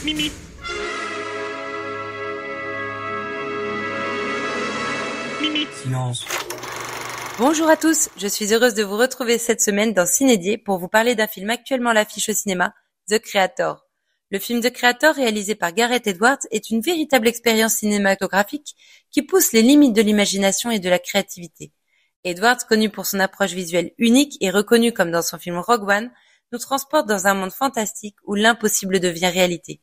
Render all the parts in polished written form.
Mimi. Mimi. Silence. Bonjour à tous, je suis heureuse de vous retrouver cette semaine dans Cinédier pour vous parler d'un film actuellement à l'affiche au cinéma, The Creator. Le film The Creator, réalisé par Gareth Edwards, est une véritable expérience cinématographique qui pousse les limites de l'imagination et de la créativité. Edwards, connu pour son approche visuelle unique et reconnu comme dans son film Rogue One, nous transporte dans un monde fantastique où l'impossible devient réalité.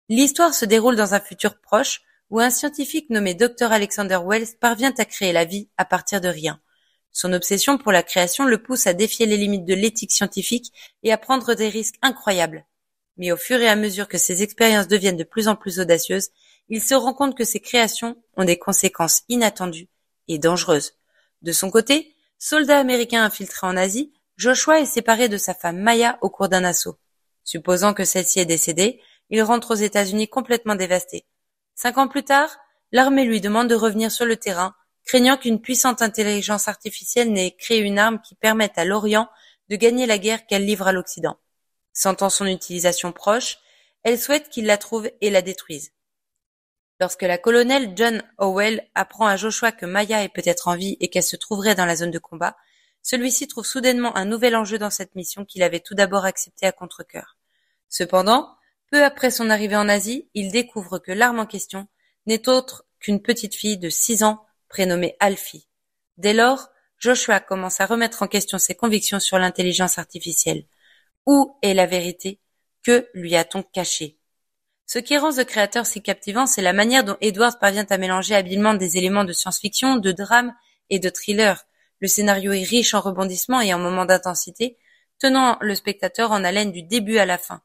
L'histoire se déroule dans un futur proche où un scientifique nommé Dr Alexander Wells parvient à créer la vie à partir de rien. Son obsession pour la création le pousse à défier les limites de l'éthique scientifique et à prendre des risques incroyables. Mais au fur et à mesure que ses expériences deviennent de plus en plus audacieuses, il se rend compte que ses créations ont des conséquences inattendues et dangereuses. De son côté, soldat américain infiltré en Asie, Joshua est séparé de sa femme Maya au cours d'un assaut. Supposant que celle-ci est décédée, il rentre aux États-Unis complètement dévasté. 5 ans plus tard, l'armée lui demande de revenir sur le terrain, craignant qu'une puissante intelligence artificielle n'ait créé une arme qui permette à l'Orient de gagner la guerre qu'elle livre à l'Occident. Sentant son utilisation proche, elle souhaite qu'il la trouve et la détruise. Lorsque la colonelle John Howell apprend à Joshua que Maya est peut-être en vie et qu'elle se trouverait dans la zone de combat, celui-ci trouve soudainement un nouvel enjeu dans cette mission qu'il avait tout d'abord acceptée à contre-cœur. Cependant, peu après son arrivée en Asie, il découvre que l'arme en question n'est autre qu'une petite fille de 6 ans prénommée Alfie. Dès lors, Joshua commence à remettre en question ses convictions sur l'intelligence artificielle. Où est la vérité? Que lui a-t-on caché? Ce qui rend The Creator si captivant, c'est la manière dont Edwards parvient à mélanger habilement des éléments de science-fiction, de drame et de thriller. Le scénario est riche en rebondissements et en moments d'intensité, tenant le spectateur en haleine du début à la fin.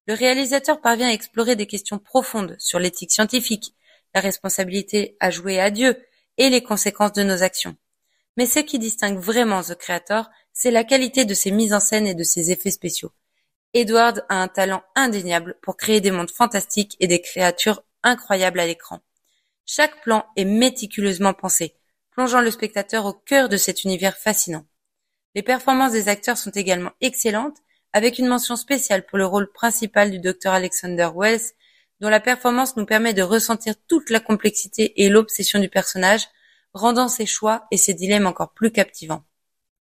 Le réalisateur parvient à explorer des questions profondes sur l'éthique scientifique, la responsabilité à jouer à Dieu et les conséquences de nos actions. Mais ce qui distingue vraiment The Creator, c'est la qualité de ses mises en scène et de ses effets spéciaux. Edwards a un talent indéniable pour créer des mondes fantastiques et des créatures incroyables à l'écran. Chaque plan est méticuleusement pensé, plongeant le spectateur au cœur de cet univers fascinant. Les performances des acteurs sont également excellentes, avec une mention spéciale pour le rôle principal du Dr Alexander Wells, dont la performance nous permet de ressentir toute la complexité et l'obsession du personnage, rendant ses choix et ses dilemmes encore plus captivants.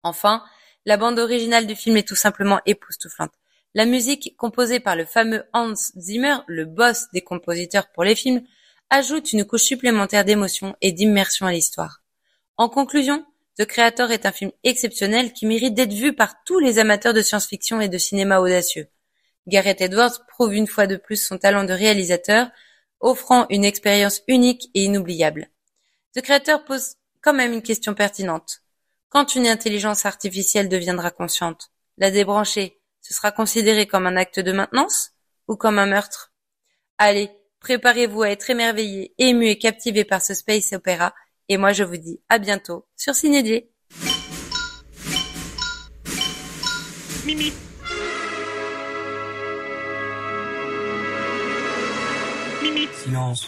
Enfin, la bande originale du film est tout simplement époustouflante. La musique, composée par le fameux Hans Zimmer, le boss des compositeurs pour les films, ajoute une couche supplémentaire d'émotion et d'immersion à l'histoire. En conclusion, The Creator est un film exceptionnel qui mérite d'être vu par tous les amateurs de science-fiction et de cinéma audacieux. Gareth Edwards prouve une fois de plus son talent de réalisateur, offrant une expérience unique et inoubliable. The Creator pose quand même une question pertinente. Quand une intelligence artificielle deviendra consciente, la débrancher, ce sera considéré comme un acte de maintenance ou comme un meurtre? Allez, préparez-vous à être émerveillés, émus et captivés par ce space opéra. Et moi, je vous dis à bientôt sur Cinédier. Mimi. Mimi. Silence.